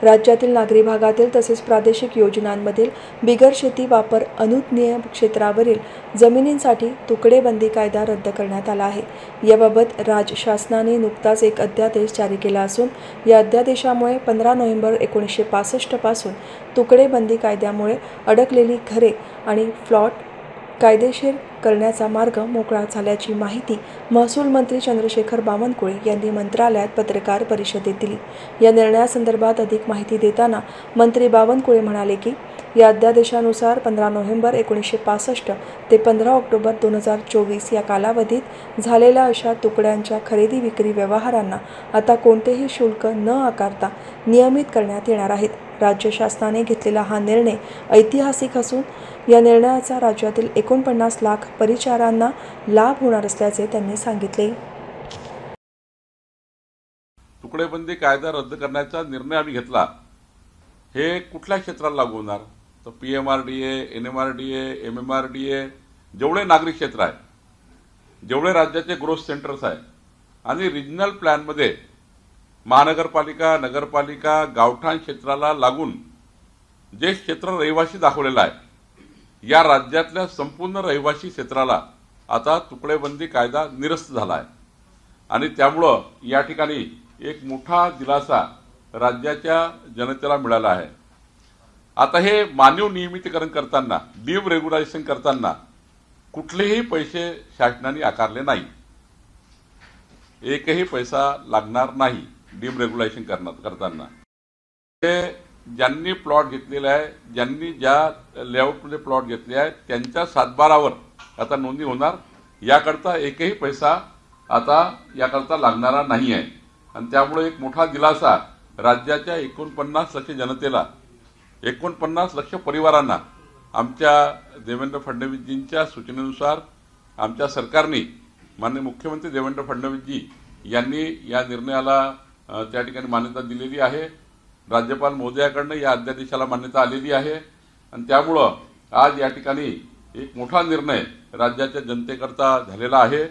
राज्यातील नागरी भागातील तसेच प्रादेशिक योजनांमधील बिगर शेती वापर अनुज्ञेय क्षेत्रावरील जमिनींसाठी तुकडेबंदी कायदा रद्द करण्यात आला आहे। याबाबत राज्य शासनाने नुकताच एक अध्यादेश जारी केला असून या अध्यादेशामुळे 15 नोव्हेंबर 1965 पासून तुकडेबंदी कायद्यामुळे अडकलेली घरे आणि प्लॉट कायदेशीर करण्याचा मार्ग मोकळा झाल्याची माहिती महसूल मंत्री चंद्रशेखर बावनकुळे यांनी मंत्रालयात पत्रकार परिषदेत दिली। या निर्णयासंदर्भात अधिक माहिती देताना मंत्री बावनकुळे म्हणाले की या अध्यादेशानुसार 15 नोव्हेंबर 1965 ते 15 ऑक्टोबर 2024 या कालावधीत झालेल्या अशा तुकड्यांच्या खरेदी विक्री व्यवहारांना आता कोणतेही शुल्क न आकारता नियमित करण्यात येणार आहेत। राज्य शासनाने घेतलेला हा निर्णय ऐतिहासिक असून या निर्णयाचा राज्यातील 49 लाख परिचारांना लाभ होणार असल्याचे त्यांनी सांगितले। तुकडेबंदी कायदा रद्द करण्याचा निर्णय आम्ही घेतला। हे कुठल्या क्षेत्राला लागू होणार? तर PMRDA, NMRDA, MMRDA जेवढे नागरी क्षेत्र आहे, जेवढे राज्याचे ग्रोथ सेंटर्स आहे आणि रिजनल प्लॅनमध्ये महानगरपालिका, नगरपालिका, गावठाण क्षेत्राला लागून जे क्षेत्र रहिवासी दाखवलेलं आहे, या राज्यातल्या संपूर्ण रहिवासी क्षेत्राला आता तुकडेबंदी कायदा निरस्त झाला आहे आणि त्यामुळं या ठिकाणी एक मोठा दिलासा राज्याच्या जनतेला मिळाला आहे। आता हे मानव नियमितीकरण करताना, डीम रेग्युलेशन करताना कुठलेही पैसे शासनाने आकारले नाही। एकही पैसा लागणार नाही डीम रेग्युलेशन करताना। ते ज्यांनी प्लॉट घेतलेले आहे, ज्यांनी ज्या लेआउटमध्ये प्लॉट घेतले आहेत त्यांच्या सातबारावर आता नोंदणी होणार। याकरता एकही पैसा आता याकरता लागणारा नाही आहे आणि त्यामुळे एक मोठा दिलासा राज्याच्या 49 लाख जनतेला, 49 लाख परिवारांना आमच्या देवेंद्र फडणवीसजींच्या सूचनेनुसार आमच्या सरकारने, माननीय मुख्यमंत्री देवेंद्र फडणवीसजी यांनी या निर्णयाला त्या ठिकाणी मान्यता दिलेली आहे। राज्यपाल महोदयाकडून या अध्यादेशाला मान्यता आलेली आहे आणि त्यामुळे आज या ठिकाणी एक मोठा निर्णय राज्याच्या जनतेकरता झालेला आहे।